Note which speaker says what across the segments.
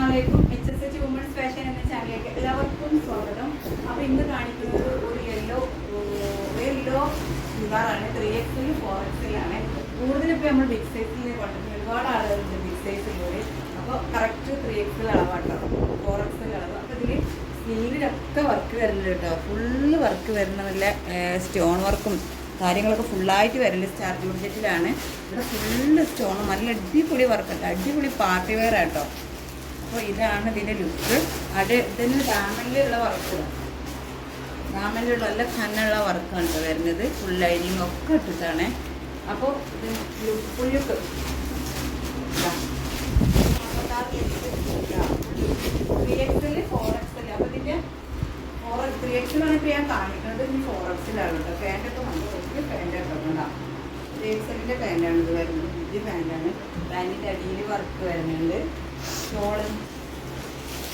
Speaker 1: അസ്സലാമലൈക്കും. HSH women's fashion എന്ന ചാനലിലേക്ക് എല്ലാവർക്കും സ്വാഗതം. അപ്പോൾ ഇന്ന് കാണിക്കുന്നത് ഒരു യെല്ലോ ചുരിദാറാണ്. 3XL 4XL ആണ്. കൂടുതലും ഇപ്പോൾ നമ്മൾ ബിഗ് സൈസിൽ കൊണ്ടുവരുന്നത് ഒരുപാട് ആളുകളുണ്ട് ബിഗ് സൈസിലൂടെ. അപ്പോൾ കറക്റ്റ് 3XL അളവാട്ടോ, 4XL അളവ്. അപ്പോൾ ഇതിൽ സ്ലീവിലൊക്കെ വർക്ക് വരുന്നുണ്ട് കേട്ടോ. ഫുള്ള് വർക്ക് വരുന്ന നല്ല സ്റ്റോൺ വർക്കും കാര്യങ്ങളൊക്കെ ഫുള്ളായിട്ട് വരുന്നത് സ്റ്റാർ ജോർജറ്റിലാണ്. ഇവിടെ ഫുള്ള് സ്റ്റോണും നല്ല അടിപൊളി വർക്കല്ല, അടിപൊളി പാർട്ടി വെയർ ആട്ടോ. അപ്പോൾ ഇതാണ് ഇതിൻ്റെ ലുക്ക്. ഇതിന് ഡാമനിലുള്ള വർക്ക്, ഡാമനിലുള്ള നല്ല കനുള്ള വർക്കാണ് കേട്ടോ വരുന്നത്. ഫുൾ ലൈനിങ് ഒക്കെ ഇട്ടിട്ടാണ്. അപ്പോൾ ഇത് ഫുൾ ലുക്ക് 3XL 4XL. അപ്പോൾ ഇതിൻ്റെ 3XL ആണ് ഇപ്പോൾ ഞാൻ കാണിക്കുന്നത്. ഇനി 4XL ആണ് കേട്ടോ. പാൻറ്റൊക്കെ നല്ല വലിയ പാൻറ്റാണ് കേട്ടോ. 3XLൻ്റെ പാൻറ്റാണ് ഇത് വരുന്നത്. വലിയ പാൻറ്റാണ്. പാൻറ്റിൻ്റെ അടിയിൽ വർക്ക് വരുന്നുണ്ട്. ഷോള്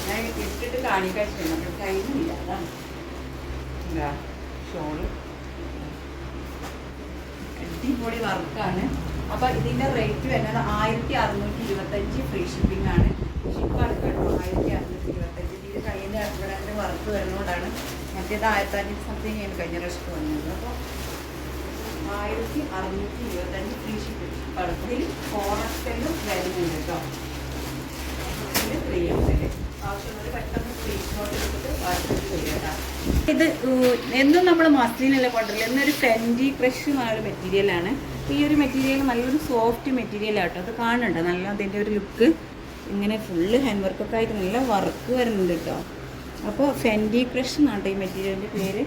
Speaker 1: ഞാൻ ഇട്ടിട്ട് കാണിക്കാൻ ചെയ്യണം, അപ്പോൾ ടൈമില്ല. അതാണ് എന്താ ഷോള് അടിപൊളി വർക്കാണ്. അപ്പോൾ ഇതിൻ്റെ റേറ്റ് വരുന്നത് 1625 ഫ്രീ ഷിപ്പിംഗ് ആണ്. ഷിപ്പ് അടുക്കട്ടോ 1625. ഇത് കഴിഞ്ഞ ഇവിടെ വർക്ക് വരുന്നതുകൊണ്ടാണ്. മറ്റേത് 1500 സംതിങ് ആണ് കഴിഞ്ഞ പ്രാവശ്യം വന്നത്. അപ്പോൾ 1625 ഫ്രീ ഷിപ്പിംഗ്. അടുത്തതിൽ 4XL വരുന്നുണ്ട് കേട്ടോ. ഇതിൽ 3XL ആവശ്യമുള്ളത് പെട്ടെന്ന് സ്ക്രീൻഷോട്ട് എടുത്തിട്ട് വാട്സപ്പിൽ ചെയ്യാം. ഇത് എന്നും നമ്മൾ മസ്ലിനല്ല കൊണ്ടില്ല. എന്നൊരു ഫെൻഡി ക്രഷ് എന്നൊരു മെറ്റീരിയലാണ്. ഈ ഒരു മെറ്റീരിയൽ നല്ലൊരു സോഫ്റ്റ് മെറ്റീരിയലാട്ടോ. അത് കാണുന്നുണ്ട് നല്ല അതിൻ്റെ ഒരു ലുക്ക്. ഇങ്ങനെ ഫുള്ള് ഹാൻഡ് വർക്കൊക്കെ ആയിട്ട് നല്ല വർക്ക് വരുന്നുണ്ട് കേട്ടോ. അപ്പോൾ ഫെൻഡി ക്രഷ് എന്നാണ് ഈ മെറ്റീരിയലിൻ്റെ പേര്.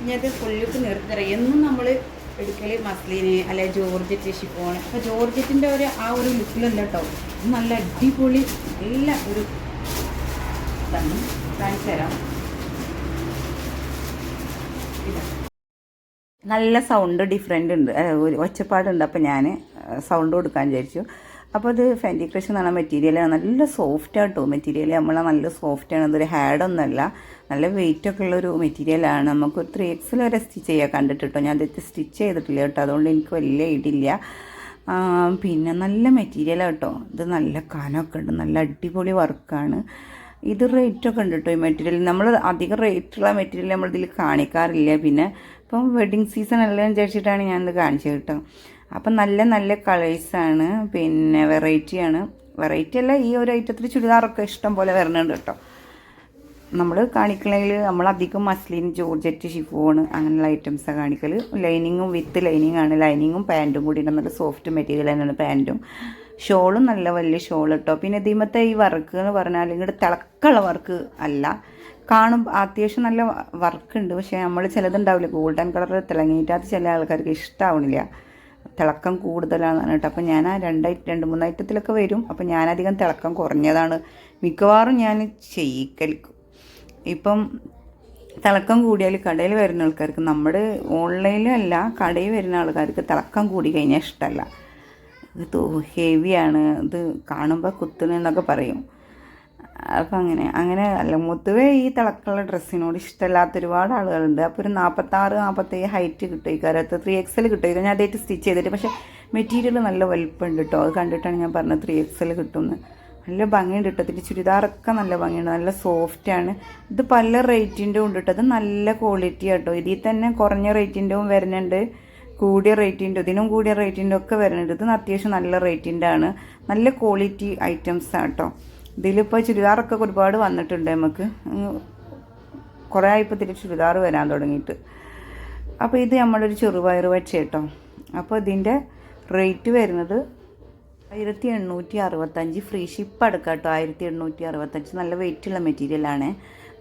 Speaker 1: ഇനി അത് ഫുൾ ലുക്ക് നിർത്തറിയാം. എന്നും നമ്മൾ എടുക്കൽ മസ്ലിന് അല്ലെ ജോർജറ്റ് ഷിഫോൺ. അപ്പോൾ ജോർജറ്റിൻ്റെ ആ ഒരു ലുക്കിലല്ല കേട്ടോ. നല്ല അടിപൊളി നല്ല ഒരു ഇതാണ്. കാണിച്ചു തരാം. നല്ല സൗണ്ട് ഡിഫറെൻ്റ് ഉണ്ട്, ഒച്ചപ്പാടുണ്ട്. അപ്പോൾ ഞാൻ സൗണ്ട് കൊടുക്കാൻ വിചാരിച്ചു. അപ്പോൾ ഇത് ഫെൻഡി ക്രഷ് എന്ന് പറഞ്ഞ മെറ്റീരിയലാണ്. നല്ല സോഫ്റ്റ് ആട്ടോ മെറ്റീരിയൽ. നമ്മളെ നല്ല സോഫ്റ്റാണ്. അതൊരു ഹാഡൊന്നുമല്ല, നല്ല വെയിറ്റൊക്കെ ഉള്ളൊരു മെറ്റീരിയലാണ്. നമുക്ക് 3XL വരെ സ്റ്റിച്ച് ചെയ്യാൻ കണ്ടിട്ടോ. ഞാൻ ഇത് സ്റ്റിച്ച് ചെയ്തിട്ടില്ല കേട്ടോ, അതുകൊണ്ട് എനിക്ക് വലിയ ഐഡിയ. പിന്നെ നല്ല മെറ്റീരിയലാണ് കേട്ടോ. ഇത് നല്ല കനമൊക്കെ ഉണ്ട്, നല്ല അടിപൊളി വർക്കാണ്. ഇത് റേറ്റൊക്കെ ഉണ്ട് കേട്ടോ. ഈ മെറ്റീരിയൽ നമ്മൾ അധികം റേറ്റുള്ള മെറ്റീരിയൽ നമ്മളിതിൽ കാണിക്കാറില്ല. പിന്നെ ഇപ്പം വെഡ്ഡിങ് സീസൺ എല്ലാം വിചാരിച്ചിട്ടാണ് ഞാനിത് കാണിച്ചത് കേട്ടോ. അപ്പം നല്ല നല്ല കളേഴ്സാണ്. പിന്നെ വെറൈറ്റിയാണ്. വെറൈറ്റി അല്ല, ഈ ഒരു ഐറ്റത്തിൽ ചുരിദാറൊക്കെ ഇഷ്ടം പോലെ വരുന്നുണ്ട് കേട്ടോ. നമ്മൾ കാണിക്കണമെങ്കിൽ നമ്മളധികം മസ്ലിൻ, ജോർജറ്റ്, ഷിഫോൺ അങ്ങനെയുള്ള ഐറ്റംസാണ് കാണിക്കൽ. ലൈനിങ്ങും വിത്ത് ലൈനിങ് ആണ്. ലൈനിങ്ങും പാൻറ്റും കൂടി നല്ല സോഫ്റ്റ് മെറ്റീരിയൽ തന്നെയാണ് പാൻറ്റും. ഷോളും നല്ല വലിയ ഷോൾ കേട്ടോ. പിന്നെ ഇതിമത്തെ ഈ വർക്ക് എന്ന് പറഞ്ഞാൽ ഇങ്ങോട്ട് തിളക്കമുള്ള വർക്ക് അല്ല. അത്യാവശ്യം നല്ല വർക്കുണ്ട്. പക്ഷേ നമ്മൾ ചിലതുണ്ടാവില്ല ഗോൾഡൻ കളർ തിളങ്ങിയിട്ട് അത് ചില ആൾക്കാർക്ക് ഇഷ്ടമാവണില്ല. തിളക്കം കൂടുതലാണെന്നാണ് കേട്ടോ. അപ്പോൾ ഞാൻ ആ 2-3 ഐറ്റത്തിലൊക്കെ വരും. അപ്പോൾ ഞാനധികം തിളക്കം കുറഞ്ഞതാണ് മിക്കവാറും ഞാൻ ചെയ്യിക്കലിക്കും. ഇപ്പം തിളക്കം കൂടിയാൽ കടയിൽ വരുന്ന ആൾക്കാർക്ക്, നമ്മുടെ ഓൺലൈനിലല്ല കടയിൽ വരുന്ന ആൾക്കാർക്ക് തിളക്കം കൂടി കഴിഞ്ഞാൽ ഇഷ്ടമല്ല. ഇത് ഹെവിയാണ്, ഇത് കാണുമ്പോൾ കുത്തുന്നൊക്കെ പറയും. അപ്പം അങ്ങനെ അല്ല, പൊതുവേ ഈ തിളക്കമുള്ള ഡ്രസ്സിനോട് ഇഷ്ടമില്ലാത്ത ഒരുപാട് ആളുകളുണ്ട്. അപ്പോൾ ഒരു 46-47 ഹൈറ്റ് കിട്ടും. ഈ കാലത്ത് 3XL കിട്ടും. ഞാൻ അതായിട്ട് സ്റ്റിച്ച് ചെയ്തിട്ട്, പക്ഷേ മെറ്റീരിയൽ നല്ല വലിപ്പമുണ്ട് കേട്ടോ. അത് കണ്ടിട്ടാണ് ഞാൻ പറഞ്ഞത് 3XL കിട്ടുമെന്ന്. നല്ല ഭംഗിയുണ്ട് കേട്ടോ. ഇതിൻ്റെ ചുരിദാറൊക്കെ നല്ല ഭംഗിയുണ്ട്, നല്ല സോഫ്റ്റാണ്. ഇത് പല റേറ്റിൻ്റെ ഉണ്ട് കേട്ടോ. അത് നല്ല ക്വാളിറ്റി കേട്ടോ. ഇതിൽ തന്നെ കുറഞ്ഞ റേറ്റിൻ്റെയും വരുന്നുണ്ട്, കൂടിയ റേറ്റിൻ്റെ, ഇതിനും കൂടിയ റേറ്റിൻ്റെ ഒക്കെ വരുന്നുണ്ട്. ഇത് അത്യാവശ്യം നല്ല റേറ്റിൻ്റെ ആണ്. നല്ല ക്വാളിറ്റി ഐറ്റംസ് ആട്ടോ. ഇതിലിപ്പോൾ ചുരിദാറൊക്കെ ഒരുപാട് വന്നിട്ടുണ്ട്. നമുക്ക് കുറേ ആയിപ്പോൾ ഇതിൽ ചുരിദാർ വരാൻ തുടങ്ങിയിട്ട്. അപ്പോൾ ഇത് നമ്മളൊരു ചെറുപയർ വെച്ച കേട്ടോ. അപ്പോൾ ഇതിൻ്റെ റേറ്റ് വരുന്നത് 1865 ഫ്രീ ഷിപ്പ് അടക്കം കേട്ടോ. 1865 നല്ല വെയിറ്റുള്ള മെറ്റീരിയലാണ്.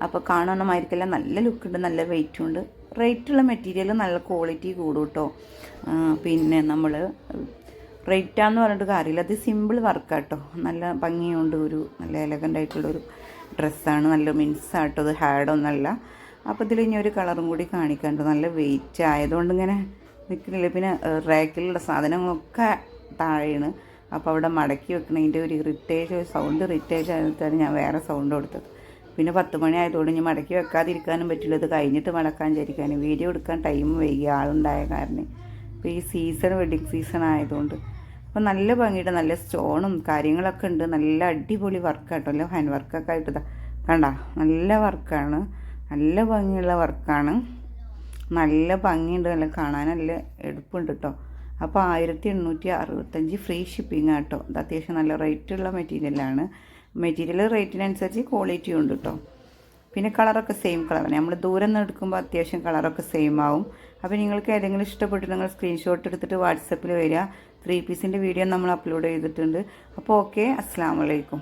Speaker 1: അപ്പോൾ കാണണമെന്നായിരിക്കില്ല, നല്ല ലുക്കുണ്ട്, നല്ല വെയിറ്റും ഉണ്ട്. റേറ്റുള്ള മെറ്റീരിയൽ നല്ല ക്വാളിറ്റി കൂടും കേട്ടോ. പിന്നെ നമ്മൾ റേറ്റാന്ന് പറഞ്ഞിട്ട് കാര്യമില്ല, അത് സിമ്പിൾ വർക്കാട്ടോ. നല്ല ഭംഗിയുണ്ട്, ഒരു നല്ല എലഗൻ്റ് ആയിട്ടുള്ളൊരു ഡ്രസ്സാണ്. നല്ല മിൻസാട്ടോ, അത് ഹാഡൊന്നല്ല. അപ്പോൾ ഇതിൽ ഇനി ഒരു കളറും കൂടി കാണിക്കാനുണ്ട്. നല്ല വെയിറ്റ് ആയതുകൊണ്ട് ഇങ്ങനെ നിൽക്കുന്നില്ല. പിന്നെ റാക്കിലുള്ള സാധനങ്ങളൊക്കെ താഴെയാണ്. അപ്പോൾ അവിടെ മടക്കി വെക്കണതിൻ്റെ ഒരു സൗണ്ട് ഇറിറ്റേജ് ആയിട്ടാണ് ഞാൻ വേറെ സൗണ്ട് കൊടുത്തത്. പിന്നെ 10 മണി ആയതുകൊണ്ട് ഇനി മടക്കി വെക്കാതിരിക്കാനും പറ്റില്ല. ഇത് കഴിഞ്ഞിട്ട് മടക്കാൻ വിചാരിക്കാനും വീഡിയോ എടുക്കാൻ ടൈം വൈകി ആളുണ്ടായ കാരണം. ഇപ്പോൾ ഈ സീസൺ വെഡ്ഡിങ് സീസൺ ആയതുകൊണ്ട് അപ്പോൾ നല്ല ഭംഗിയുടെ നല്ല സ്റ്റോണും കാര്യങ്ങളൊക്കെ ഉണ്ട്. നല്ല അടിപൊളി വർക്കാട്ടോ, അല്ല ഹാൻഡ് വർക്കൊക്കെ ആയിട്ട് കണ്ട നല്ല വർക്കാണ്, നല്ല ഭംഗിയുള്ള വർക്കാണ്, നല്ല ഭംഗിയുണ്ട്, നല്ല കാണാൻ നല്ല എടുപ്പുണ്ട് കേട്ടോ. അപ്പോൾ 1865 ഫ്രീ ഷിപ്പിംഗ് ആട്ടോ. ഇത് അത്യാവശ്യം നല്ല റേറ്റുള്ള മെറ്റീരിയലാണ്. മെറ്റീരിയൽ റേറ്റിനനുസരിച്ച് ക്വാളിറ്റി ഉണ്ട് കേട്ടോ. പിന്നെ കളറൊക്കെ സെയിം കളറാണ്. നമ്മൾ ദൂരം നിന്ന് എടുക്കുമ്പോൾ അത്യാവശ്യം കളറൊക്കെ സെയിം ആവും. അപ്പോൾ നിങ്ങൾക്ക് ഏതെങ്കിലും ഇഷ്ടപ്പെട്ട് നിങ്ങൾ സ്ക്രീൻഷോട്ട് എടുത്തിട്ട് വാട്സപ്പിൽ വരിക. 3 പീസിൻ്റെ വീഡിയോ നമ്മൾ അപ്ലോഡ് ചെയ്തിട്ടുണ്ട്. അപ്പോൾ ഓക്കെ, അസ്സലാമു അലൈക്കും.